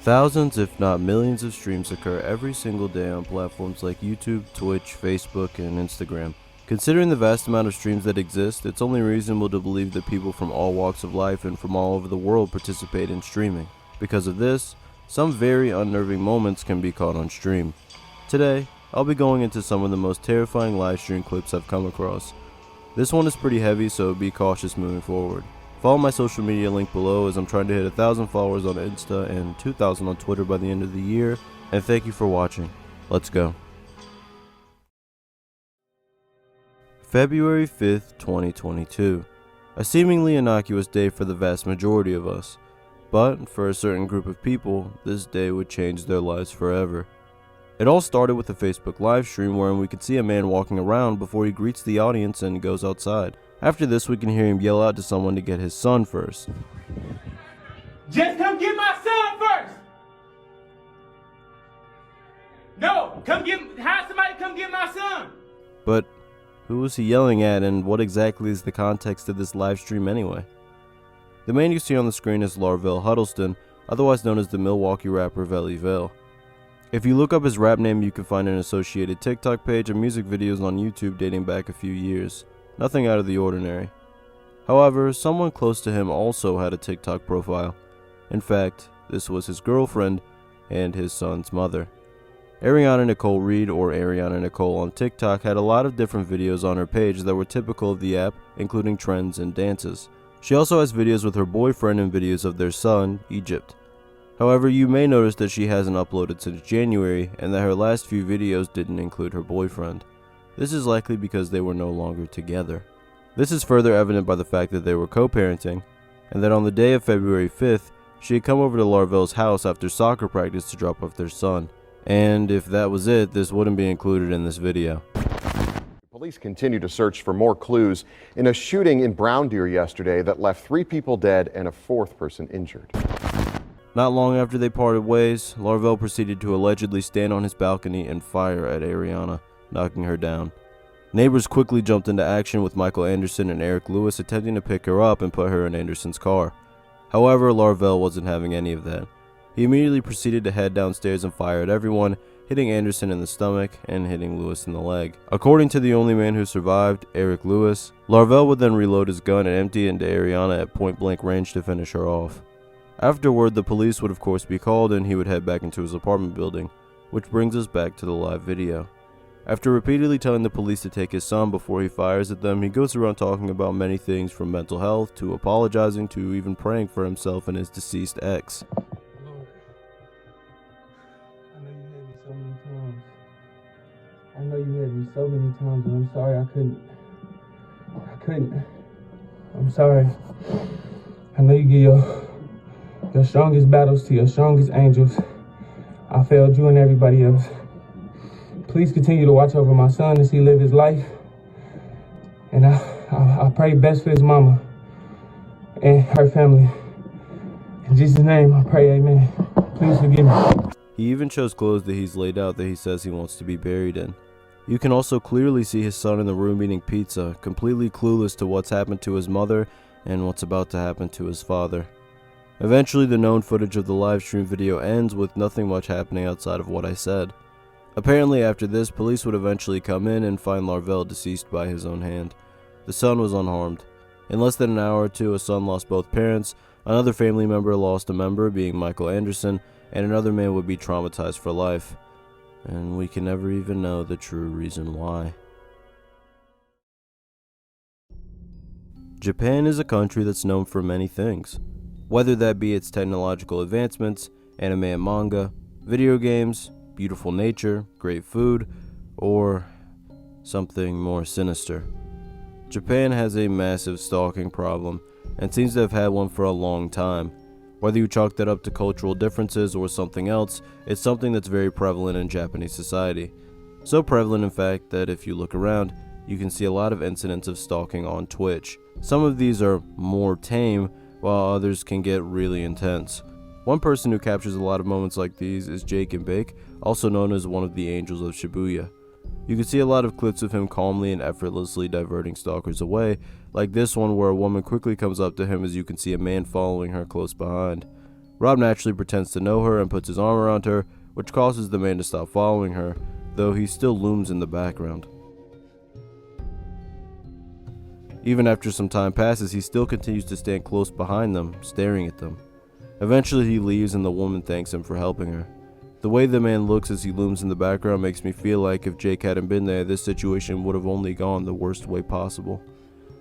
Thousands, if not millions, of streams occur every single day on platforms like YouTube, Twitch, Facebook, and Instagram. Considering the vast amount of streams that exist, it's only reasonable to believe that people from all walks of life and from all over the world participate in streaming. Because of this, some very unnerving moments can be caught on stream. Today, I'll be going into some of the most terrifying live stream clips I've come across. This one is pretty heavy, so be cautious moving forward. Follow my social media link below, as I'm trying to hit 1,000 followers on Insta and 2,000 on Twitter by the end of the year, and thank you for watching. Let's go. February 5th, 2022. A seemingly innocuous day for the vast majority of us, but for a certain group of people, this day would change their lives forever. It all started with a Facebook live stream wherein we could see a man walking around before he greets the audience and goes outside. After this, we can hear him yell out to someone to get his son first. Just come get my son first! No, have somebody come get my son! But who was he yelling at, and what exactly is the context of this live stream anyway? The man you see on the screen is Larvell Huddleston, otherwise known as the Milwaukee rapper Velly Vale. If you look up his rap name, you can find an associated TikTok page and music videos on YouTube dating back a few years. Nothing out of the ordinary. However, someone close to him also had a TikTok profile. In fact, this was his girlfriend and his son's mother. Ariana Nicole Reed, or Ariana Nicole on TikTok, had a lot of different videos on her page that were typical of the app, including trends and dances. She also has videos with her boyfriend and videos of their son, Egypt. However, you may notice that she hasn't uploaded since January, and that her last few videos didn't include her boyfriend. This is likely because they were no longer together. This is further evident by the fact that they were co-parenting, and that on the day of February 5th, she had come over to Larvell's house after soccer practice to drop off their son. And if that was it, this wouldn't be included in this video. Police continue to search for more clues in a shooting in Brown Deer yesterday that left 3 people dead and a 4th person injured. Not long after they parted ways, Larvell proceeded to allegedly stand on his balcony and fire at Ariana, knocking her down. Neighbors quickly jumped into action, with Michael Anderson and Eric Lewis attempting to pick her up and put her in Anderson's car. However, Larvell wasn't having any of that. He immediately proceeded to head downstairs and fire at everyone, hitting Anderson in the stomach and hitting Lewis in the leg. According to the only man who survived, Eric Lewis, Larvell would then reload his gun and empty it into Ariana at point-blank range to finish her off. Afterward, the police would of course be called and he would head back into his apartment building, which brings us back to the live video. After repeatedly telling the police to take his son before he fires at them, he goes around talking about many things from mental health to apologizing to even praying for himself and his deceased ex. I know you had me so many times, and I'm sorry I couldn't. I'm sorry. I know you give your strongest battles to your strongest angels. I failed you and everybody else. Please continue to watch over my son as he live his life. And I pray best for his mama and her family. In Jesus' name, I pray, amen. Please forgive me. He even chose clothes that he's laid out that he says he wants to be buried in. You can also clearly see his son in the room eating pizza, completely clueless to what's happened to his mother and what's about to happen to his father. Eventually, the known footage of the live stream video ends with nothing much happening outside of what I said. Apparently after this, police would eventually come in and find Larvell deceased by his own hand. The son was unharmed. In less than an hour or two, a son lost both parents, another family member lost a member, being Michael Anderson, and another man would be traumatized for life. And we can never even know the true reason why. Japan is a country that's known for many things, whether that be its technological advancements, anime and manga, video games, beautiful nature, great food, or something more sinister. Japan has a massive stalking problem and seems to have had one for a long time. Whether you chalk that up to cultural differences or something else, it's something that's very prevalent in Japanese society. So prevalent, in fact, that if you look around, you can see a lot of incidents of stalking on Twitch. Some of these are more tame, while others can get really intense. One person who captures a lot of moments like these is Jake and Bake, also known as one of the Angels of Shibuya. You can see a lot of clips of him calmly and effortlessly diverting stalkers away, like this one where a woman quickly comes up to him as you can see a man following her close behind. Rob naturally pretends to know her and puts his arm around her, which causes the man to stop following her, though he still looms in the background. Even after some time passes, he still continues to stand close behind them, staring at them. Eventually he leaves and the woman thanks him for helping her. The way the man looks as he looms in the background makes me feel like if Jake hadn't been there, this situation would have only gone the worst way possible.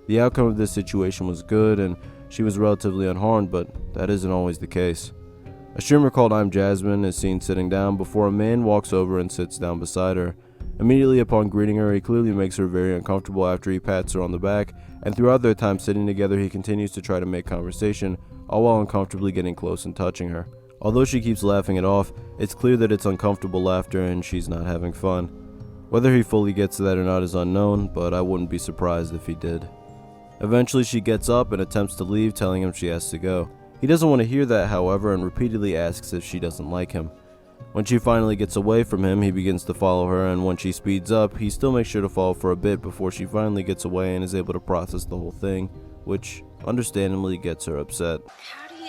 The outcome of this situation was good and she was relatively unharmed, but that isn't always the case. A streamer called I'm Jasmine is seen sitting down before a man walks over and sits down beside her. Immediately upon greeting her, he clearly makes her very uncomfortable after he pats her on the back, and throughout their time sitting together he continues to try to make conversation, all while uncomfortably getting close and touching her. Although she keeps laughing it off, it's clear that it's uncomfortable laughter and she's not having fun. Whether he fully gets to that or not is unknown, but I wouldn't be surprised if he did. Eventually she gets up and attempts to leave, telling him she has to go. He doesn't want to hear that, however, and repeatedly asks if she doesn't like him. When she finally gets away from him, he begins to follow her, and when she speeds up, he still makes sure to follow for a bit before she finally gets away and is able to process the whole thing, which understandably gets her upset.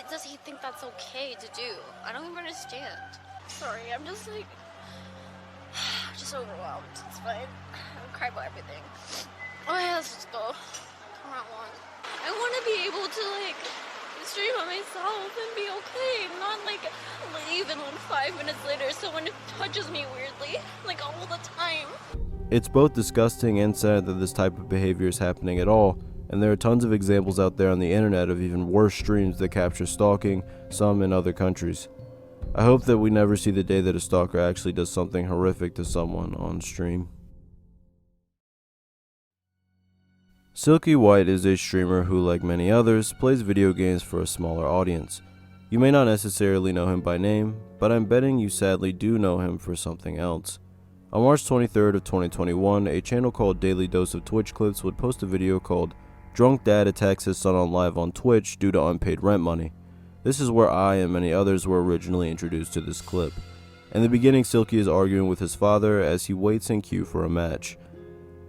Does he think that's okay to do? I don't even understand. Sorry, I'm just like, just overwhelmed. It's fine. I'll cry about everything. Okay, let's just go. Come on. I want to be able to like stream on myself and be okay, not like leave and then 5 minutes later someone touches me weirdly, like all the time. It's both disgusting and sad that this type of behavior is happening at all, and there are tons of examples out there on the internet of even worse streams that capture stalking, some in other countries. I hope that we never see the day that a stalker actually does something horrific to someone on stream. Silky White is a streamer who, like many others, plays video games for a smaller audience. You may not necessarily know him by name, but I'm betting you sadly do know him for something else. On March 23rd of 2021, a channel called Daily Dose of Twitch Clips would post a video called Drunk Dad Attacks His Son on Live on Twitch Due to Unpaid Rent Money. This is where I and many others were originally introduced to this clip. In the beginning, Silky is arguing with his father as he waits in queue for a match.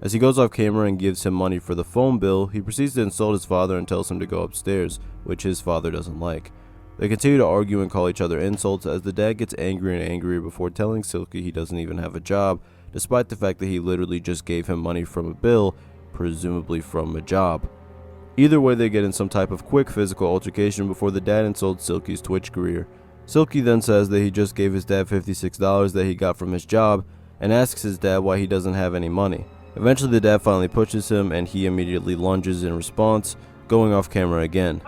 As he goes off camera and gives him money for the phone bill, he proceeds to insult his father and tells him to go upstairs, which his father doesn't like. They continue to argue and call each other insults as the dad gets angrier and angrier before telling Silky he doesn't even have a job, despite the fact that he literally just gave him money from a bill, presumably from a job. Either way, they get in some type of quick physical altercation before the dad insults Silky's Twitch career. Silky then says that he just gave his dad $56 that he got from his job and asks his dad why he doesn't have any money. Eventually the dad finally pushes him and he immediately lunges in response, going off camera again.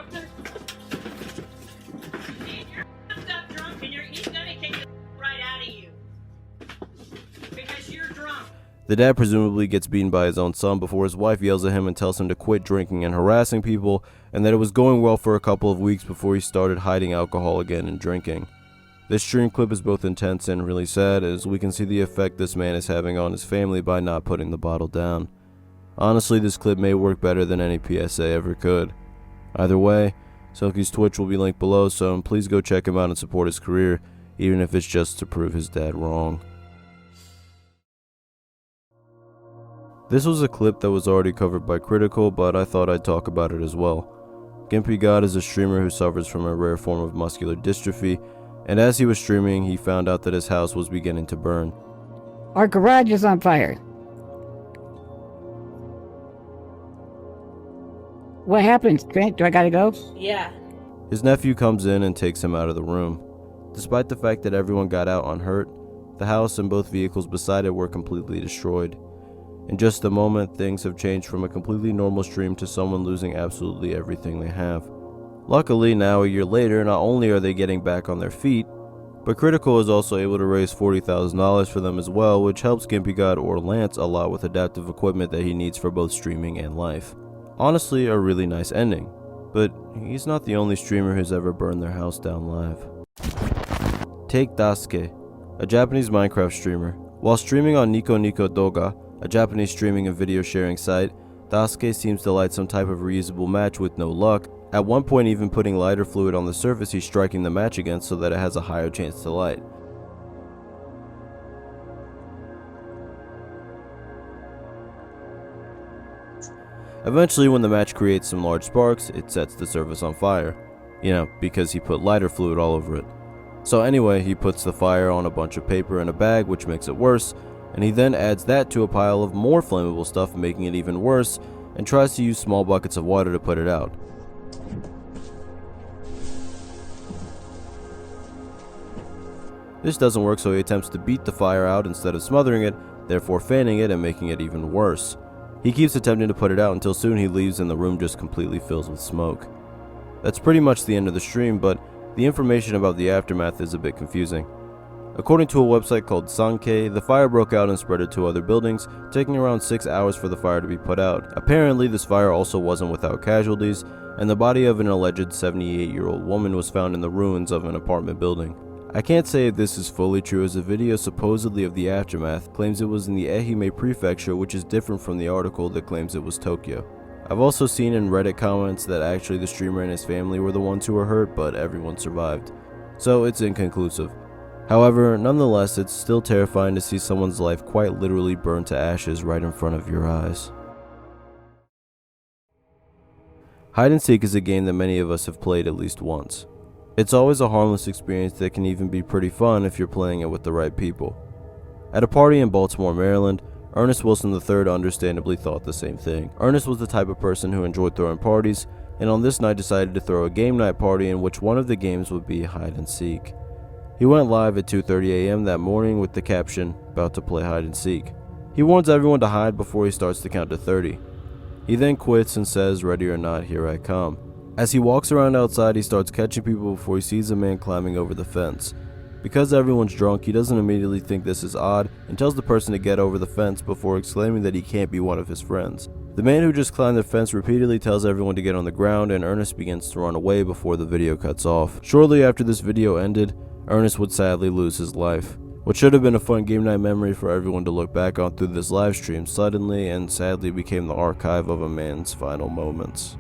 The dad presumably gets beaten by his own son before his wife yells at him and tells him to quit drinking and harassing people, and that it was going well for a couple of weeks before he started hiding alcohol again and drinking. This stream clip is both intense and really sad, as we can see the effect this man is having on his family by not putting the bottle down. Honestly, this clip may work better than any PSA ever could. Either way, Silky's Twitch will be linked below, so please go check him out and support his career, even if it's just to prove his dad wrong. This was a clip that was already covered by Critical, but I thought I'd talk about it as well. Gimpy God is a streamer who suffers from a rare form of muscular dystrophy, and as he was streaming, he found out that his house was beginning to burn. Our garage is on fire. What happened, Trent? Do I gotta go? Yeah. His nephew comes in and takes him out of the room. Despite the fact that everyone got out unhurt, the house and both vehicles beside it were completely destroyed. In just a moment, things have changed from a completely normal stream to someone losing absolutely everything they have. Luckily, now a year later, not only are they getting back on their feet, but Critical is also able to raise $40,000 for them as well, which helps Gimpy God or Lance a lot with adaptive equipment that he needs for both streaming and life. Honestly, a really nice ending, but he's not the only streamer who's ever burned their house down live. Take Daisuke, a Japanese Minecraft streamer. While streaming on Nico Nico Doga, a Japanese streaming and video sharing site, Daisuke seems to light some type of reusable match with no luck, at one point even putting lighter fluid on the surface he's striking the match against so that it has a higher chance to light. Eventually, when the match creates some large sparks, it sets the surface on fire. because he put lighter fluid all over it. So anyway, he puts the fire on a bunch of paper in a bag, which makes it worse, and he then adds that to a pile of more flammable stuff, making it even worse, and tries to use small buckets of water to put it out. This doesn't work, so he attempts to beat the fire out instead of smothering it, therefore fanning it and making it even worse. He keeps attempting to put it out until soon he leaves and the room just completely fills with smoke. That's pretty much the end of the stream, but the information about the aftermath is a bit confusing. According to a website called Sankei, the fire broke out and spread to other buildings, taking around 6 hours for the fire to be put out. Apparently, this fire also wasn't without casualties, and the body of an alleged 78-year-old woman was found in the ruins of an apartment building. I can't say if this is fully true, as a video supposedly of the aftermath claims it was in the Ehime prefecture, which is different from the article that claims it was Tokyo. I've also seen in Reddit comments that actually the streamer and his family were the ones who were hurt, but everyone survived. So it's inconclusive. However, nonetheless, it's still terrifying to see someone's life quite literally burned to ashes right in front of your eyes. Hide and seek is a game that many of us have played at least once. It's always a harmless experience that can even be pretty fun if you're playing it with the right people. At a party in Baltimore, Maryland, Ernest Wilson III understandably thought the same thing. Ernest was the type of person who enjoyed throwing parties, and on this night decided to throw a game night party in which one of the games would be hide and seek. He went live at 2:30 a.m. that morning with the caption, "About to play hide and seek." He warns everyone to hide before he starts to count to 30. He then quits and says, "Ready or not, here I come." As he walks around outside, he starts catching people before he sees a man climbing over the fence. Because everyone's drunk, he doesn't immediately think this is odd and tells the person to get over the fence before exclaiming that he can't be one of his friends. The man who just climbed the fence repeatedly tells everyone to get on the ground, and Ernest begins to run away before the video cuts off. Shortly after this video ended, Ernest would sadly lose his life. What should have been a fun game night memory for everyone to look back on through this live stream suddenly and sadly became the archive of a man's final moments.